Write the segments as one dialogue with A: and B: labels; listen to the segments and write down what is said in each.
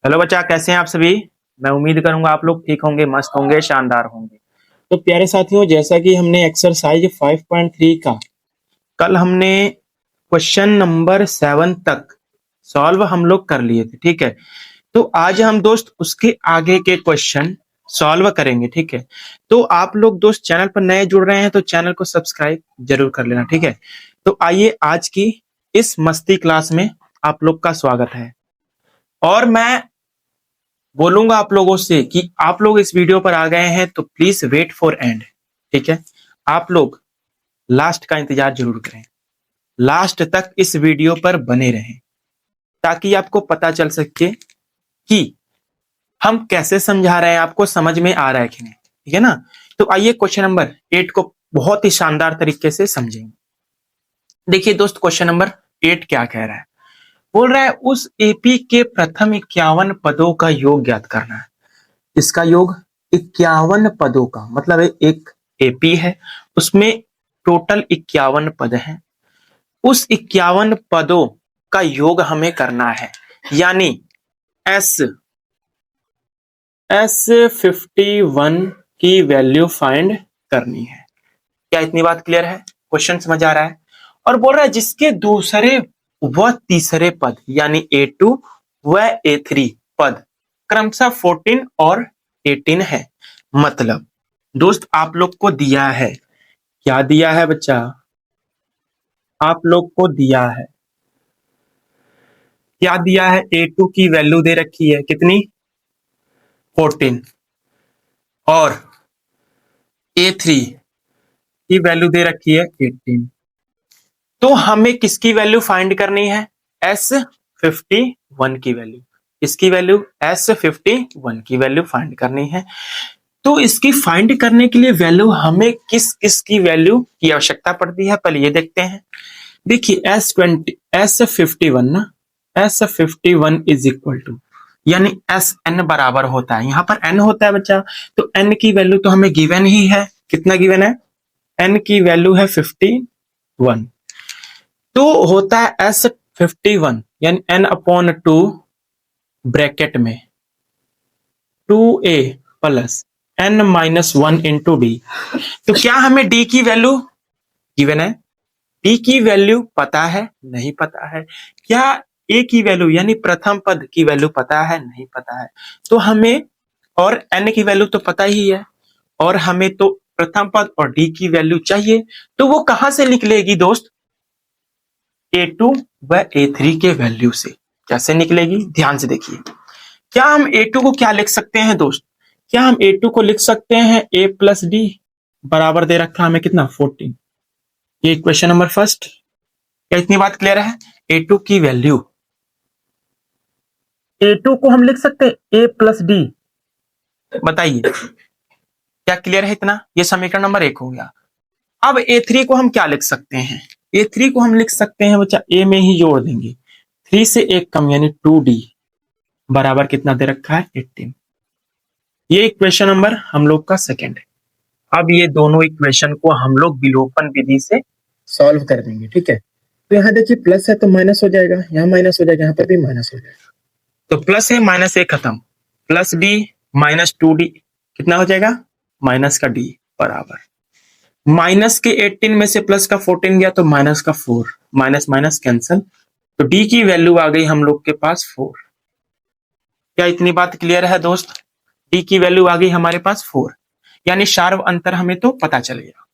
A: Hello बच्चा, कैसे हैं आप सभी। मैं उम्मीद करूंगा आप लोग ठीक होंगे, मस्त होंगे, शानदार होंगे। तो प्यारे साथियों, जैसा कि हमने एक्सरसाइज 5.3 का कल हमने क्वेश्चन नंबर 7 तक सॉल्व हम लोग कर लिए थे, ठीक है। तो आज हम दोस्त उसके आगे के क्वेश्चन सॉल्व करेंगे, ठीक है। तो आप लोग दोस्त चैनल पर नए जुड़ रहे हैं तो चैनल को सब्सक्राइब जरूर कर लेना, ठीक है। तो आइए आज की इस मस्ती क्लास में आप लोग का स्वागत है। और मैं बोलूंगा आप लोगों से कि आप लोग इस वीडियो पर आ गए हैं तो प्लीज वेट फॉर एंड, ठीक है। आप लोग लास्ट का इंतजार जरूर करें, लास्ट तक इस वीडियो पर बने रहें ताकि आपको पता चल सके कि हम कैसे समझा रहे हैं, आपको समझ में आ रहा है कि नहीं, ठीक है ना। तो आइए क्वेश्चन नंबर 8 को बहुत ही शानदार तरीके से समझेंगे। देखिए दोस्त, क्वेश्चन नंबर 8 क्या कह रहा है। बोल रहा है उस एपी के प्रथम 51 पदों का योग ज्ञात करना है। इसका योग 51 पदों का मतलब एक एपी है, उसमें टोटल 51 पद हैं। उस 51 पदों का योग हमें करना है, यानी एस 51 की वैल्यू फाइंड करनी है। क्या इतनी बात क्लियर है? क्वेश्चन समझ आ रहा है? और बोल रहा है जिसके दूसरे व तीसरे पद यानी A2 व A3 पद क्रमशः 14 और 18 है। मतलब दोस्त आप लोग को दिया है, क्या दिया है बच्चा? आप लोग को दिया है, क्या दिया है? A2 की वैल्यू दे रखी है कितनी? 14। और A3 की वैल्यू दे रखी है 18। तो हमें किसकी वैल्यू फाइंड करनी है? S51 की वैल्यू। इसकी वैल्यू S51 की वैल्यू फाइंड करनी है। तो इसकी फाइंड करने के लिए वैल्यू हमें किस किस की वैल्यू की आवश्यकता पड़ती है, पहले ये देखते हैं। देखिए S51 ना, S51 इज इक्वल टू, यानी SN बराबर होता है, यहां पर N होता है बच्चा। तो N की वैल्यू तो हमें गिवन ही है। कितना गिवन है? N की वैल्यू है 51। तो होता है S51 यानी N/2 ब्रैकेट में 2A plus N-1 into D. तो क्या हमें D की वैल्यू गिवन है? D की वैल्यू पता है? नहीं पता है। क्या A की वैल्यू यानी प्रथम पद की वैल्यू पता है? नहीं पता है। तो हमें, और N की वैल्यू तो पता ही है, और हमें तो प्रथम पद और D की वैल्यू चाहिए। तो वो कहां से निकलेगी दोस्त? A2 व A3 के वैल्यू से। कैसे निकलेगी? ध्यान से देखिए। क्या हम A2 को क्या लिख सकते हैं दोस्त? क्या हम A2 को लिख सकते हैं A प्लस डी बराबर दे रखा हमें कितना? 14। ये क्वेश्चन नंबर फर्स्ट। क्या इतनी बात क्लियर है? A2 की वैल्यू, A2 को हम लिख सकते हैं A प्लस डी। बताइए क्या क्लियर है इतना? ये समीकरण नंबर 1 हो गया। अब A3 को हम क्या लिख सकते हैं? A3 को हम लिख सकते हैं बच्चा A में ही जोड़ देंगे, 3 से 1 कम यानी 2D बराबर कितना दे रखा है? 18। ये इक्वेशन नंबर हम लोग का सेकेंड है। अब ये दोनों इक्वेशन को हम लोग विलोपन विधि से सॉल्व कर देंगे, ठीक है। तो यहाँ देखिए प्लस है तो माइनस हो जाएगा, यहाँ माइनस हो जाएगा, यहाँ पर भी माइनस हो जाएगा। तो प्लस है, माइनस 1 खत्म, प्लस डी माइनस 2D कितना हो जाएगा? माइनस का डी बराबर माइनस के 18 में से प्लस का 14 गया तो माइनस का 4, माइनस माइनस कैंसल। तो डी की वैल्यू आ गई हम लोग के पास 4। क्या इतनी बात क्लियर है दोस्त? डी की वैल्यू आ गई हमारे पास 4, यानी शार्व अंतर हमें तो पता चल गया,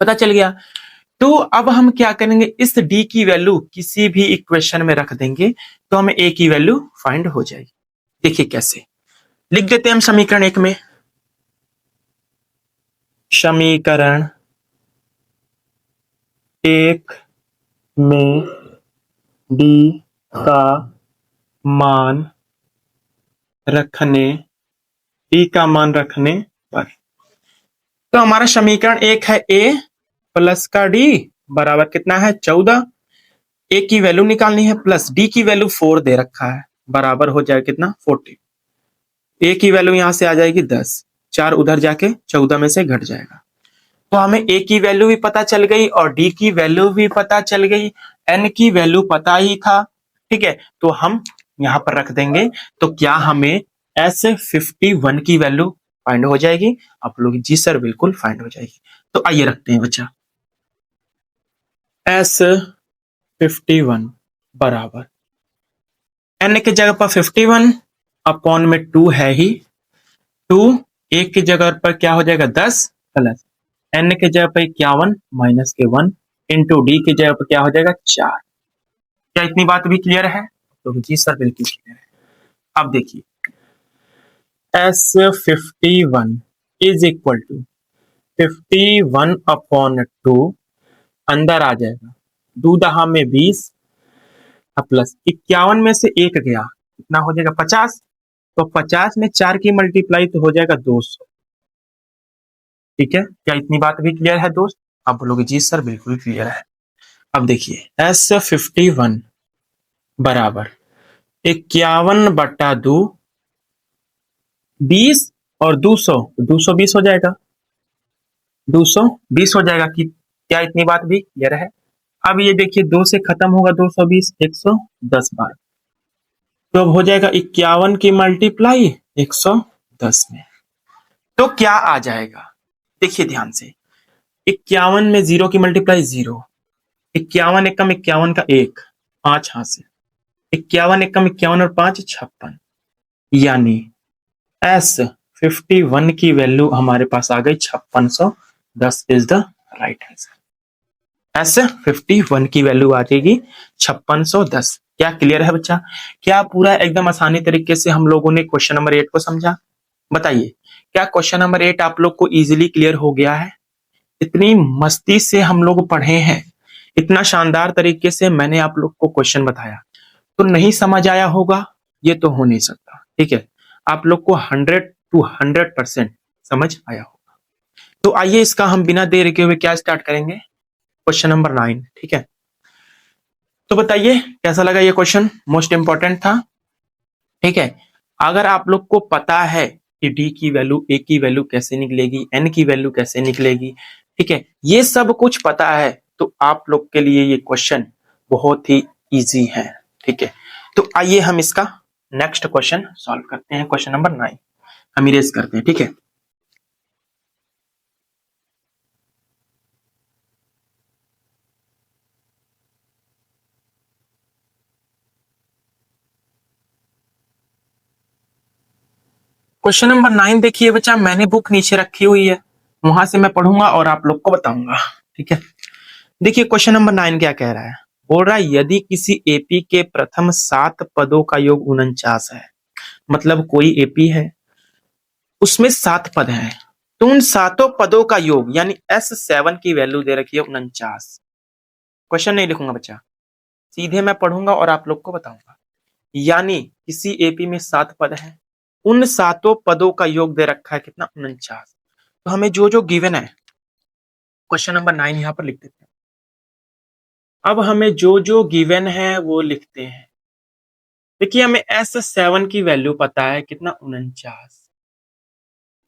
A: पता चल गया। तो अब हम क्या करेंगे? इस डी की वैल्यू किसी भी इक्वेशन में रख देंगे तो हमें ए की वैल्यू फाइंड हो जाएगी। देखिए कैसे लिख देते हैं हम समीकरण 1 में। समीकरण 1 में डी का मान रखने, डी का मान रखने पर, तो हमारा समीकरण 1 है A प्लस का D बराबर कितना है? 14। A की वैल्यू निकालनी है प्लस D की वैल्यू 4 दे रखा है, बराबर हो जाएगा कितना? 40। A की वैल्यू यहां से आ जाएगी 10, 4 उधर जाके 14 में से घट जाएगा। तो हमें A की वैल्यू भी पता चल गई और D की वैल्यू भी पता चल गई, N की वैल्यू पता ही था, ठीक है। तो हम यहां पर रख देंगे तो क्या हमें S51 की वैल्यू फाइंड हो जाएगी? आप लोग जी सर बिल्कुल फाइंड हो जाएगी। तो आइए रखते हैं बच्चा, S51 बराबर n की जगह पर 51 अपॉन में 2 है ही, 2 एक की जगह पर क्या हो जाएगा 10 प्लस n की जगह पर 51 माइनस के 1 इंटू डी की जगह पर क्या हो जाएगा 4। क्या इतनी बात भी क्लियर है? तो जी सर बिल्कुल क्लियर है। अब देखिए S51 is equal to 51 upon 2 अंदर आ जाएगा, 2 दहा में 20 प्लस 51 में से एक गया कितना हो जाएगा 50, तो 50 में 4 की मल्टीप्लाई तो हो जाएगा 200। ठीक है, क्या इतनी बात भी क्लियर है दोस्त? आप बोलोगे जी सर बिल्कुल क्लियर है। अब देखिए S51 बराबर 51/2 20 और 200, 220 हो जाएगा, 220 हो जाएगा कि क्या इतनी बात भी क्लियर है? अब ये देखिए 2 से खत्म होगा 220, 110 बार, तो अब हो जाएगा 51 की मल्टीप्लाई 110 में, तो क्या आ जाएगा? देखिए ध्यान से, 51 में 0 की मल्टीप्लाई 0, 51 एकम 51 का 1, 5 हाथ से 51 एकम 51 और 5 56, यानी S51 की वैल्यू हमारे पास आ गई 5610 is the right answer. S51 की वैल्यू आ जाएगी 5610। क्या क्लियर है बच्चा? क्या पूरा एकदम आसानी तरीके से हम लोगों ने क्वेश्चन नंबर 8 को समझा? बताइए, क्या क्वेश्चन नंबर 8 आप लोग को इजीली क्लियर हो गया है? इतनी मस्ती से हम लोग पढ़े हैं, इतना शानदार तरीके से मैंने आप लोग को क्वेश्चन बताया, तो नहीं समझ आया होगा ये तो हो नहीं सकता। ठीक है, आप लोग को 100 to 100% समझ आया होगा। तो आइए इसका हम बिना देर के हुए क्या स्टार्ट करेंगे, क्वेश्चन नंबर 9। ठीक है, तो बताइए कैसा लगा ये क्वेश्चन? मोस्ट इंपॉर्टेंट था। ठीक है, अगर आप लोग को पता है कि डी की वैल्यू, ए की वैल्यू कैसे निकलेगी, एन की वैल्यू कैसे निकलेगी, ठीक है, ये सब कुछ पता है, तो आप लोग के लिए ये क्वेश्चन बहुत ही इजी है। ठीक है, तो आइए हम इसका नेक्स्ट क्वेश्चन सॉल्व करते हैं। क्वेश्चन नंबर 9 हम इरेज करते हैं। ठीक है, क्वेश्चन नंबर 9 देखिए बच्चा, मैंने बुक नीचे रखी हुई है, वहां से मैं पढ़ूंगा और आप लोग को बताऊंगा। ठीक है, देखिए क्वेश्चन नंबर 9 क्या कह रहा है, बोल रहा है यदि किसी एपी के प्रथम 7 पदों का योग 49 है, मतलब कोई एपी है उसमें 7 पद हैं, तो उन सातों पदों का योग यानी S7 की वैल्यू दे रखी है 49। क्वेश्चन नहीं लिखूंगा बच्चा, सीधे मैं पढ़ूंगा और आप लोग को बताऊंगा। यानी किसी एपी में 7 पद हैं, उन सातों पदों का योग दे रखा है कितना 49। तो हमें जो जो गिवन है क्वेश्चन नंबर 9 यहां पर लिख देते हैं। अब हमें जो जो गिवन है वो लिखते हैं। देखिए हमें S7 की वैल्यू पता है कितना 49।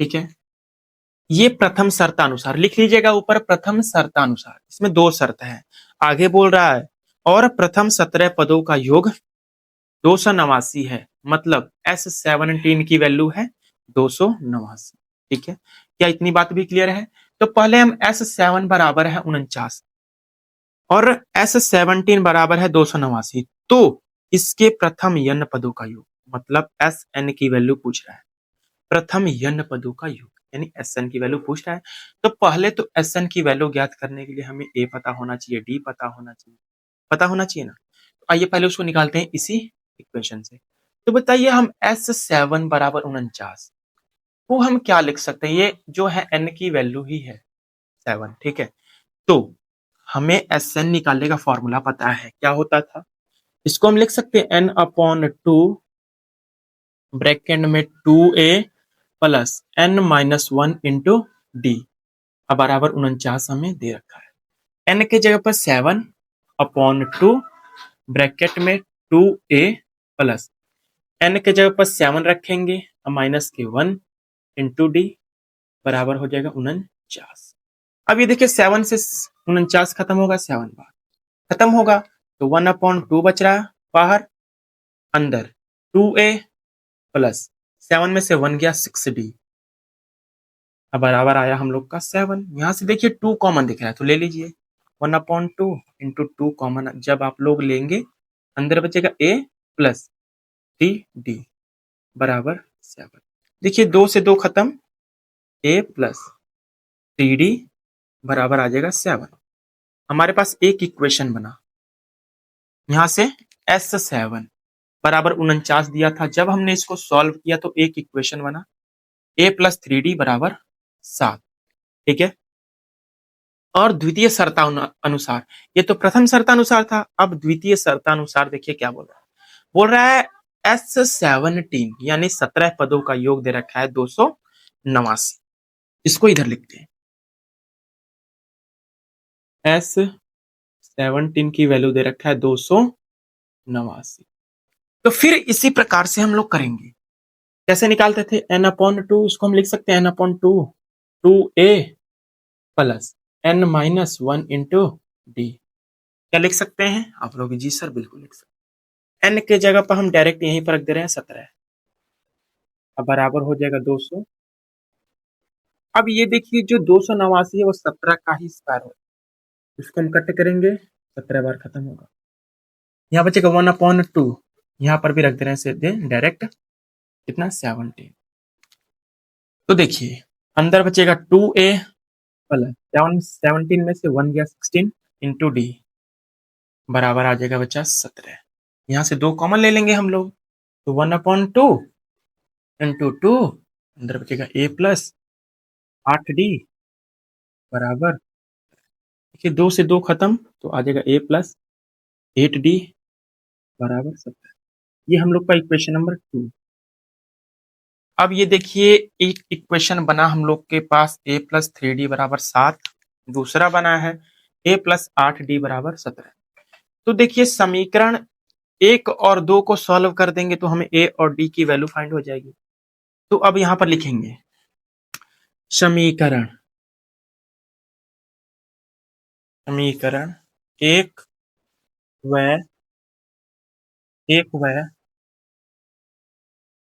A: ठीक है, ये प्रथम शर्तानुसार लिख लीजिएगा ऊपर, प्रथम शर्तानुसार, इसमें 2 शर्त है। आगे बोल रहा है और प्रथम 17 पदों का योग 289 है, मतलब S17 की वैल्यू है 289। ठीक है, क्या इतनी बात भी क्लियर है? तो पहले हम S7 बराबर है 49 और S17 बराबर है 289, तो इसके प्रथम n पदों का योग, मतलब Sn की वैल्यू पूछ रहा है, प्रथम n पदों का योग यानी Sn की वैल्यू पूछ रहा है। तो पहले तो Sn की वैल्यू ज्ञात करने के लिए हमें A पता होना चाहिए, D पता होना चाहिए, पता होना चाहिए ना। तो आइए पहले उसको निकालते हैं इसी इक्वेशन से। तो बताइए हम S7 बराबर 49 को हम क्या लिख सकते हैं, ये जो है n की वैल्यू ही है 7। ठीक है, तो हमें Sn निकालने का फॉर्मूला पता है, क्या होता था, इसको हम लिख सकते हैं n/2 ब्रैकेट में 2a plus n-1 into D, अब बराबर 49 हमें दे रखा है। n के जगह पर 7/2 ब्रैकेट में 2a प्लस n के जगह पर 7 रखेंगे माइनस के 1 इंटू डी, बराबर हो जाएगा 49। अब ये देखिए 7 से 49 खत्म होगा, 7 बार खत्म होगा, तो 1/2 बच रहा है बाहर, अंदर 2a प्लस 7 में से 1 गया 6d, अब बराबर आया हम लोग का 7। यहां से देखिए 2 कॉमन दिख रहा है तो ले लीजिए 1/2 इंटू 2 कॉमन जब आप लोग लेंगे अंदर बचेगा a प्लस 3d बराबर 7। देखिए 2 से 2 खत्म, a प्लस 3d बराबर आ जाएगा 7। हमारे पास एक इक्वेशन बना, यहां से S7 बराबर 49 दिया था, जब हमने इसको सॉल्व किया तो एक इक्वेशन बना a प्लस 3d बराबर 7। ठीक है, और द्वितीय शर्तानुसार, ये तो प्रथम शर्तानुसार था, अब द्वितीय शर्तानुसार देखिए क्या बोल रहा है S17 यानी 17 पदों का योग दे रखा है 289। इसको इधर लिखते हैं, S17 की वैल्यू दे रखा है 289। तो फिर इसी प्रकार से हम लोग करेंगे, कैसे निकालते थे n/2, इसको हम लिख सकते हैं n/2 2a plus n-1 into D. क्या लिख सकते हैं आप लोग? जी सर बिल्कुल लिख सकते हैं। n के जगह पर हम डायरेक्ट यहीं पर रख दे रहे हैं 17, अब बराबर हो जाएगा 200। अब ये देखिए जो 289 है वो 17 का ही स्क्वायर होगा, इसको हम कट करेंगे 17 बार खत्म होगा, यहाँ बचेगा 1/2, यहाँ पर भी रख दे रहे हैं सीधे डायरेक्ट, कितना 17। तो देखिए अंदर बचेगा 2a प्लस 17 में से 1 गया 16 इंटू डी बराबर आ जाएगा बच्चा 17। यहाँ से 2 कॉमन ले लेंगे हम लोग, तो 1/2 इंटू 2 अंदर बचेगा a प्लस 8d बराबर, देखिए 2 से 2 खत्म तो आ जाएगा a प्लस 8d बराबर 17। ये हम लोग का इक्वेशन नंबर 2। अब ये देखिए एक इक्वेशन बना हम लोग के पास a प्लस 3d बराबर 7, दूसरा बना है a प्लस 8d बराबर 17। तो देखिए समीकरण 1 और 2 को सॉल्व कर देंगे तो हमें a और d की वैल्यू फाइंड हो जाएगी। तो अब यहां पर लिखेंगे समीकरण समीकरण 1 व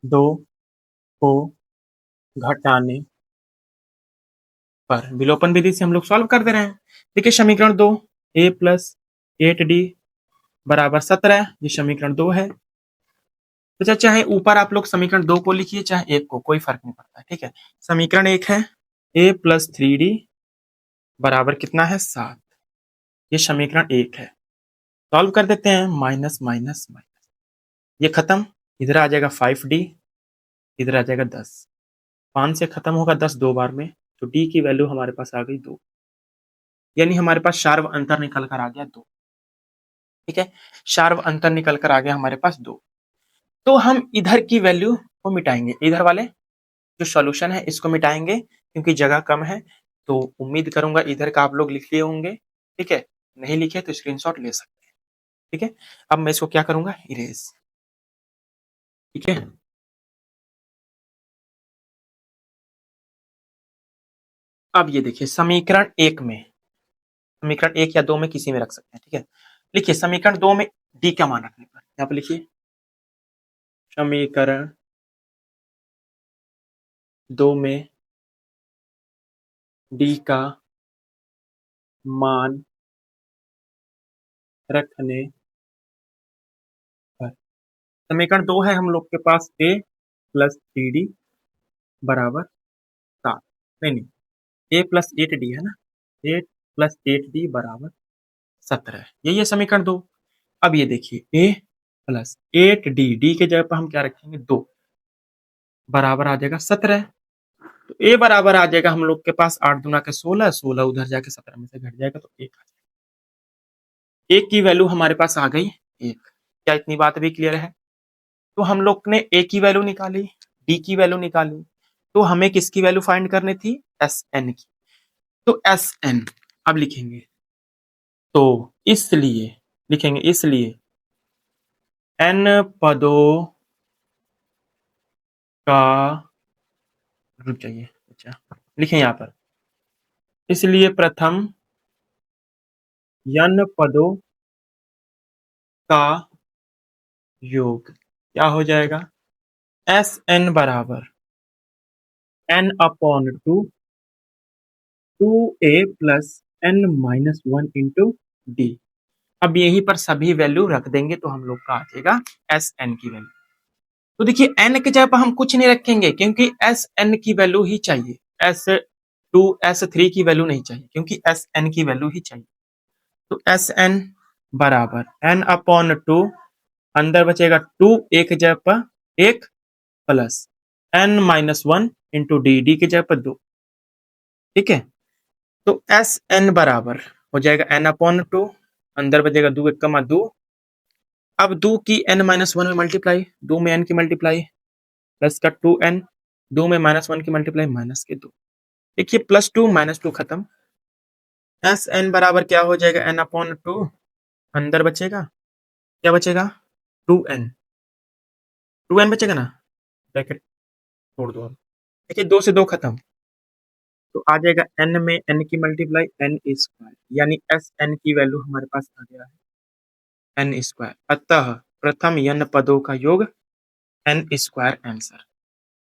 A: 2 को घटाने पर विलोपन विधि से हम लोग सॉल्व कर दे रहे हैं। देखिए समीकरण 2 a प्लस 8d बराबर 17, ये समीकरण 2 है। तो चाहे ऊपर आप लोग समीकरण 2 को लिखिए चाहे 1 को, कोई फर्क नहीं पड़ता है। ठीक है, समीकरण 1 है a प्लस 3d बराबर कितना है 7, ये समीकरण 1 है। सॉल्व कर देते हैं, माइनस माइनस माइनस, ये खत्म, इधर आ जाएगा 5d, इधर आ जाएगा 10, 5 से खत्म होगा 10 2 बार में, तो d की वैल्यू हमारे पास आ गई 2, यानी हमारे पास शार्व अंतर निकल कर आ गया 2। ठीक है, शार्व अंतर निकल कर आ गया हमारे पास 2। तो हम इधर की वैल्यू को मिटाएंगे, इधर वाले जो सॉल्यूशन है इसको मिटाएंगे क्योंकि जगह कम है। तो उम्मीद करूंगा इधर का आप लोग लिख लिए होंगे। ठीक है, नहीं लिखे तो स्क्रीनशॉट ले सकते हैं। ठीक है, अब मैं इसको क्या करूंगा, इरेज। ठीक है, अब ये देखिए समीकरण 1 में, समीकरण 1 या 2 में किसी में रख सकते हैं। ठीक है, लिखिए समीकरण 2 में डी का मान रखने पर, यहाँ पर लिखिए समीकरण 2 में डी का मान रखने पर, समीकरण 2 है हम लोग के पास a प्लस 3d बराबर 7, नहीं a प्लस 8d है ना, 8 प्लस 8d बराबर 17, यही है समीकरण 2। अब ये देखिए a प्लस 8d, डी के जगह पर हम क्या रखेंगे 2 बराबर आ जाएगा 17, तो a बराबर आ जाएगा हम लोग के पास 8 दूना के 16, 16 उधर जाके 17 में से घट जाएगा तो 1 आ जाएगा। a की वैल्यू हमारे पास आ गई 1। क्या इतनी बात भी क्लियर है? तो हम लोग ने a की वैल्यू निकाली, d की वैल्यू निकाली, तो हमें किसकी वैल्यू फाइंड करनी थी, Sn की। तो Sn अब लिखेंगे, तो इसलिए लिखेंगे, इसलिए n पदों का, रुक जाइए, अच्छा लिखें यहाँ पर, इसलिए प्रथम n पदों का योग क्या हो जाएगा, एस एन बराबर N upon two A plus N minus one into D. अब यहीं पर सभी वैल्यू रख देंगे तो हम लोग का आ जाएगा एस एन की वैल्यू। तो देखिए एन के जगह पर हम कुछ नहीं रखेंगे क्योंकि एस एन की वैल्यू ही चाहिए, एस टू एस थ्री की वैल्यू नहीं चाहिए क्योंकि एस एन की वैल्यू ही चाहिए। तो एस एन बराबर एन अपॉन टू, अंदर बचेगा टू, एक की जगह पर एक plus N minus one into D, D की जगह पर दो। ठीक है, तो एस एन बराबर हो जाएगा एन अपॉन टू, अंदर बचेगा दो, एक कमा दो। अब दो की एन माइनस वन में मल्टीप्लाई, दो में एन की मल्टीप्लाई प्लस का टू एन, दो में माइनस वन की मल्टीप्लाई माइनस के दो। देखिए प्लस टू माइनस टू खत्म, एस एन बराबर क्या हो जाएगा एन अपॉन टू, अंदर बचेगा क्या बचेगा, टू एन बचेगा ना, ब्रैकेट छोड़ दो। अब देखिए दो से दो खत्म, तो आ जाएगा एन में एन की मल्टीप्लाई एन स्क्वायर, यानी एस एन की वैल्यू हमारे पास आ गया है एन स्क्वायर। अतः प्रथम n पदों का योग एन स्क्वायर आंसर।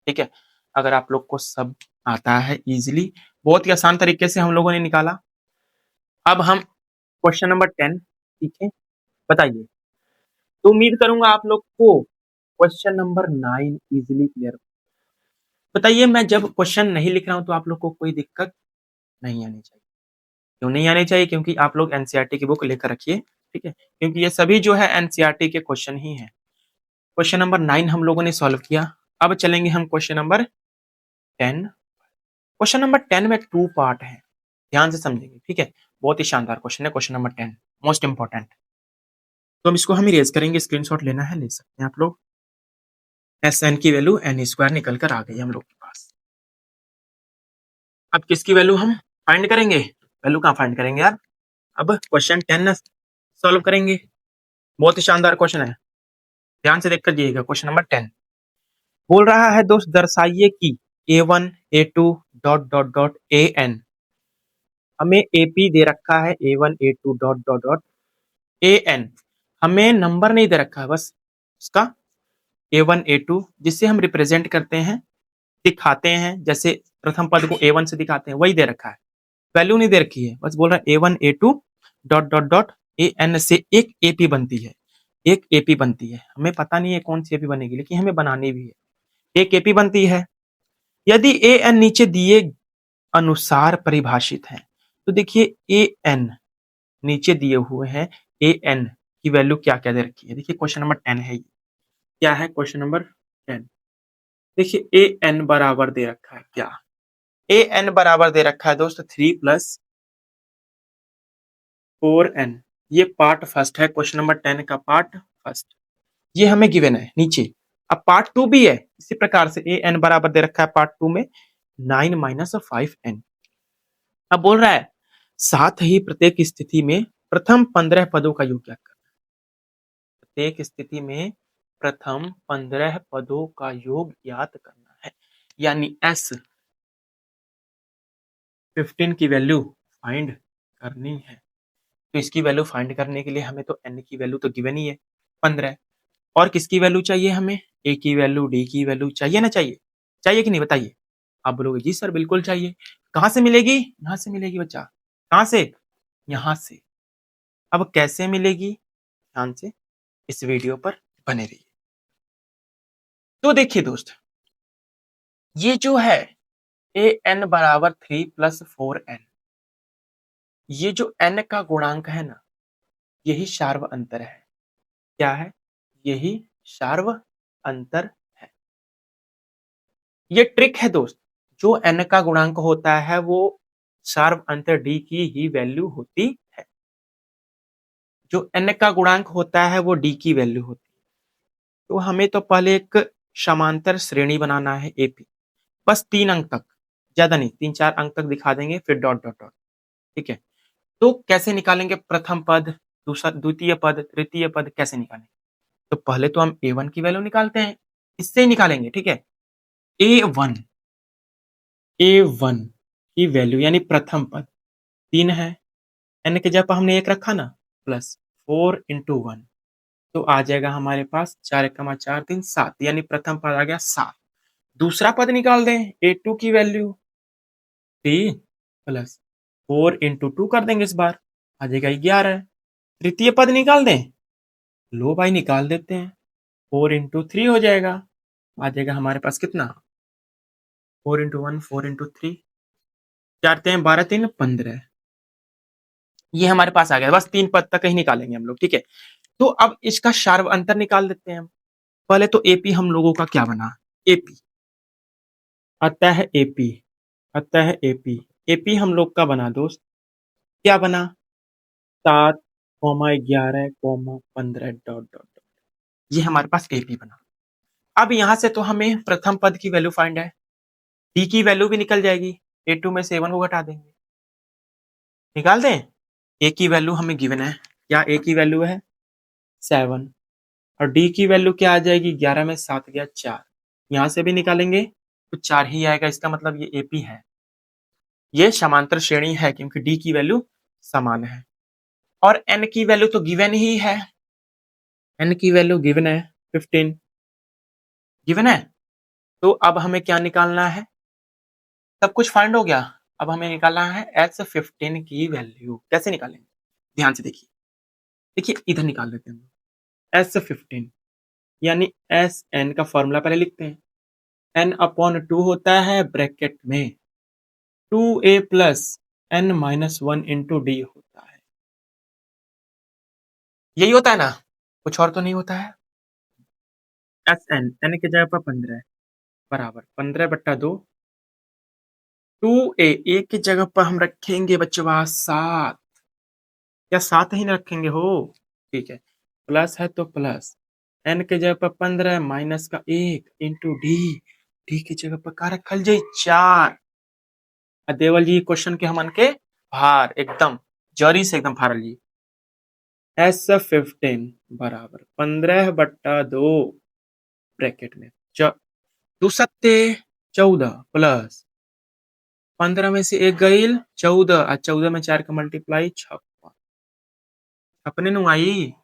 A: ठीक है, अगर आप लोग को सब आता है इजीली, बहुत ही आसान तरीके से हम लोगों ने निकाला। अब हम क्वेश्चन नंबर 10, ठीक है, बताइए। तो उम्मीद करूंगा आप लोग को क्वेश्चन नंबर 9 इजीली क्लियर। बताइए, मैं जब क्वेश्चन नहीं लिख रहा हूं तो आप लोग को कोई दिक्कत नहीं आनी चाहिए। क्यों नहीं आनी चाहिए? क्योंकि आप लोग एनसीईआरटी की बुक लेकर रखिए। ठीक है, क्योंकि ये सभी जो है एनसीईआरटी के क्वेश्चन ही है। क्वेश्चन नंबर 9 हम लोगों ने सॉल्व किया। अब चलेंगे हम क्वेश्चन नंबर 10। क्वेश्चन नंबर 10 में टू पार्ट है, ध्यान से समझेंगे। ठीक है, बहुत ही शानदार क्वेश्चन है क्वेश्चन नंबर 10, मोस्ट इंपॉर्टेंट। तो हम इसको हम इरेज करेंगे, स्क्रीनशॉट लेना है ले सकते हैं आप लोग। एस एन की वैल्यू एन स्क्वायर निकल कर आ गई हम लोग के पास। अब किसकी वैल्यू हम फाइंड करेंगे? वैल्यू कहाँ फाइंड करेंगे यार, अब क्वेश्चन 10 सॉल्व करेंगे। बहुत ही शानदार क्वेश्चन है, ध्यान से देखकर जाइएगा। क्वेश्चन नंबर 10 बोल रहा है दोस्त, दर्शाइए कि A1 A2 dot dot dot AN, हमें AP दे रखा है, A1 A2 dot dot dot AN, हमें नंबर नहीं दे रखा है, बस उसका A1 A2 जिससे हम रिप्रेजेंट करते हैं, दिखाते हैं, जैसे प्रथम पद को A1 से दिखाते हैं वही दे रखा है, वैल्यू नहीं दे रखी है। बस बोल रहा है A1 A2 dot dot dot AN से एक AP बनती है, एक AP बनती है। हमें पता नहीं है कौन सी AP बनेगी, लेकिन हमें बनानी भी है। एक AP बनती है यदि AN नीचे दिए अनुसार परिभाषित है। तो देखिए AN नीचे दिए हुए हैं, AN की वैल्यू क्या क्या दे रखी है। देखिए क्वेश्चन नंबर 10 है, क्या है क्वेश्चन नंबर 10। देखिए AN बराबर दे रखा है क्या, AN बराबर दे रखा है दोस्त 3 प्लस 4n। ये पार्ट फर्स्ट है क्वेश्चन नंबर 10 का, पार्ट फर्स्ट ये हमें गिवन है नीचे। अब पार्ट टू भी है इसी प्रकार से, AN बराबर दे रखा है पार्ट टू में 9 माइनस 5n। अब बोल रहा है साथ ही प्रत्येक स्थिति में प्रथम 15 पदों का योग क्या करना है। प्रत्येक स्थिति में प्रथम 15 पदों का योग ज्ञात करना है, यानी S15 की वैल्यू फाइंड करनी है। तो इसकी वैल्यू फाइंड करने के लिए हमें तो n की वैल्यू तो गिवन ही है 15, और किसकी वैल्यू चाहिए हमें, a की वैल्यू, d की वैल्यू चाहिए ना, चाहिए? चाहिए कि नहीं बताइए? आप बोलोगे जी सर बिल्कुल चाहिए। कहां से मिलेगी? यहां से मिलेगी बच्चा। कहां से? यहां से। अब कैसे मिलेगी, ध्यान से इस वीडियो पर बने रहिए। तो देखिए दोस्त, ये जो है AN बराबर 3 प्लस 4n, ये जो n का गुणांक है ना, यही शार्व अंतर है। क्या है? यही शार्व अंतर है। ये ट्रिक है दोस्त, जो n का गुणांक होता है वो शार्व अंतर d की ही वैल्यू होती है। जो n का गुणांक होता है वो d की वैल्यू होती है। तो हमें तो पहले एक समांतर श्रेणी बनाना है AP, बस 3 अंक तक, ज्यादा नहीं, 3-4 अंक तक दिखा देंगे, फिर डॉट डॉट डॉट। ठीक है, तो कैसे निकालेंगे प्रथम पद, दूसरा, द्वितीय पद, तृतीय पद कैसे निकालेंगे? तो पहले तो हम A1 की वैल्यू निकालते हैं, इससे ही निकालेंगे। ठीक है, A1 की वैल्यू यानी प्रथम पद 3 है, n के जगह पर हमने एक रखा ना, प्लस 4 इंटू 1, तो आ जाएगा हमारे पास 4 × 4 = 7, यानी प्रथम पद आ गया 7। दूसरा पद निकाल दें, A2 की वैल्यू 3 प्लस 4 × 2 कर देंगे, इस बार आ जाएगा 11। तृतीय पद निकाल दें, लो भाई निकाल देते हैं, 4 × 3 हो जाएगा, आ जाएगा हमारे पास कितना, 4 × 1 4 × 3, 4 × 3 = 12, 3 = 15। ये हमारे पास आ गया, बस 3 पद तक ही निकालेंगे हम लोग, ठीक है। तो अब इसका सार्व अंतर निकाल देते हैं हम। पहले तो एपी हम लोगों का क्या बना, एपी अतः एपी अतः एपी एपी हम लोग का बना दोस्त, क्या बना, 7, 11, 15 डॉट डॉट डॉट, ये हमारे पास एपी बना। अब यहां से तो हमें प्रथम पद की वैल्यू फाइंड है, डी की वैल्यू भी निकल जाएगी, A2 में से A1 को घटा देंगे, निकाल दें। ए की वैल्यू हमें गिवन है, क्या ए की वैल्यू है 7, और डी की वैल्यू क्या आ जाएगी, 11 में 7 गया 4, यहां से भी निकालेंगे तो 4 ही आएगा, इसका मतलब ये एपी है, ये समांतर श्रेणी है क्योंकि डी की वैल्यू समान है। और एन की वैल्यू तो गिवन ही है, एन की वैल्यू गिवन है 15, गिवन है। तो अब हमें क्या निकालना है, सब कुछ फाइंड हो गया, अब हमें निकालना है S15 की वैल्यू। कैसे निकालेंगे, ध्यान से देखिए, देखिए इधर निकाल देते हैं हम S15, यानी एस एन का फॉर्मूला पहले लिखते हैं, n/2 होता है ब्रैकेट में 2a plus n-1 into D होता है, यही होता है ना, कुछ और तो नहीं होता है। एस एन, एन की जगह पर 15 बराबर 15/2, 2a, ए की जगह पर हम रखेंगे बच्चों 7, या 7 ही ना रखेंगे हो, ठीक है, प्लस है तो प्लस, एन की जगह पर 15 माइनस का 1 इंटू डी, डी की जगह पर का रखल जाए 4। देवल जी क्वेश्चन के हमन के भार एकदम जरी से एकदम फाड़ल जी। S15 बराबर 15/2 ब्रैकेट में 2×7=14 प्लस 15 में से एक गईल 14, और 14 में 4 का मल्टीप्लाई 56, अपने नु आई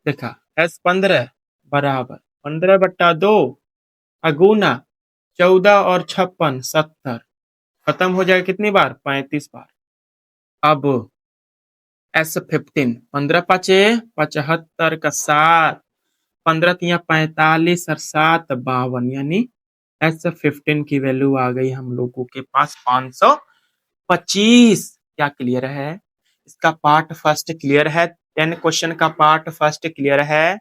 A: देखा, S15 बराबर 15/2 अगुना 14 और 56 70, खत्म हो जाएगा कितनी बार, 35 बार। अब S15 15×5 = 75 का 7, 15×3 = 45 और 7 = 52, यानी S15 की वैल्यू आ गई हम लोगों के पास 525। क्या क्लियर है, इसका पार्ट फर्स्ट क्लियर है, 10 क्वेश्चन का पार्ट फर्स्ट क्लियर है,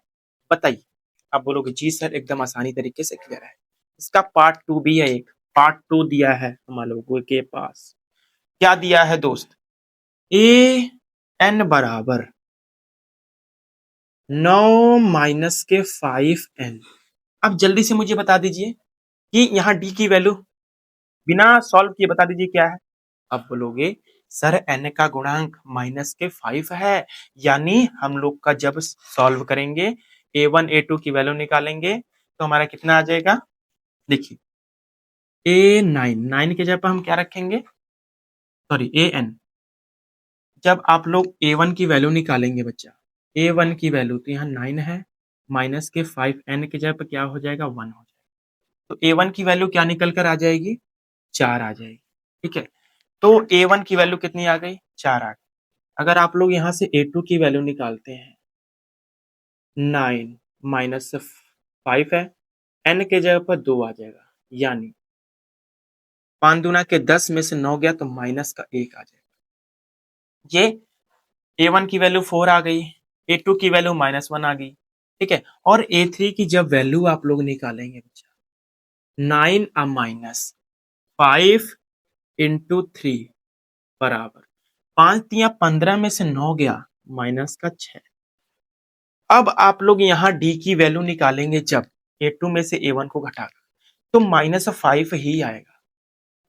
A: बताइए। आप बोलोगे जी सर एकदम आसानी तरीके से क्लियर है, इसका पार्ट 2 भी है, एक पार्ट 2 दिया है हम लोगों के पास। क्या दिया है दोस्त, ए एन बराबर 9 माइनस के 5n। अब जल्दी से मुझे बता दीजिए कि यहाँ डी की वैल्यू बिना सॉल्व किए बता दीजिए क्या है। अब बोलोगे सर n का गुणांक -5 है, यानी हम लोग का जब सॉल्व करेंगे a1 a2 की वैल्यू निकालेंगे तो हमारा कितना आ जाएगा, देखिए a9, 9 के जगह पर हम क्या रखेंगे, सॉरी an, जब आप लोग a1 की वैल्यू निकालेंगे बच्चा, a1 की वैल्यू तो यहाँ 9 है, माइनस के 5 n की जगह पर क्या हो जाएगा 1 हो जाएगा, तो a1 की वैल्यू क्या निकल कर आ जाएगी 4 आ जाएगी, ठीक है। तो a1 की वैल्यू कितनी आ गई 4 आ गई। अगर आप लोग यहाँ से a2 की वैल्यू निकालते हैं, 9 माइनस 5 है, n के जगह पर 2 आ जाएगा, यानी 5 दूना के 10 में से 9 गया तो माइनस का 1 आ जाएगा। ये a1 की वैल्यू 4 आ गई, a2 की वैल्यू -1 आ गई, ठीक है। और a3 की जब वैल्यू आप लोग निकालेंगे बच्चा, 9 -5 इंटू 3 बराबर 5×3 = 15 में से 9 गया माइनस का 6। अब आप लोग यहाँ d की वैल्यू निकालेंगे जब a2 में से a1 को घटा तो -5 ही आएगा,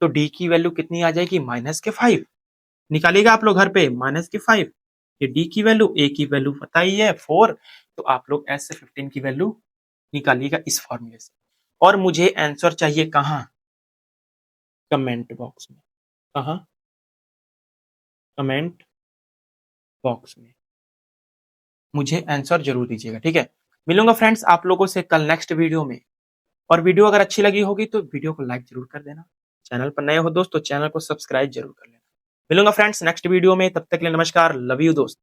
A: तो d की वैल्यू कितनी आ जाएगी -5, निकालिएगा आप लोग घर पे -5, ये d की वैल्यू, a की वैल्यू पता ही है 4, तो आप लोग S15 की वैल्यू निकालिएगा इस फॉर्मूले से। और मुझे आंसर चाहिए कहाँ, कमेंट बॉक्स में, कहाँ, कमेंट बॉक्स में। मुझे आंसर जरूर दीजिएगा, ठीक है। मिलूंगा फ्रेंड्स आप लोगों से कल नेक्स्ट वीडियो में। और वीडियो अगर अच्छी लगी होगी तो वीडियो को लाइक जरूर कर देना। चैनल पर नए हो दोस्त तो चैनल को सब्सक्राइब जरूर कर लेना। मिलूंगा फ्रेंड्स नेक्स्ट वीडियो में, तब तक के लिए नमस्कार, लव यू दोस्त।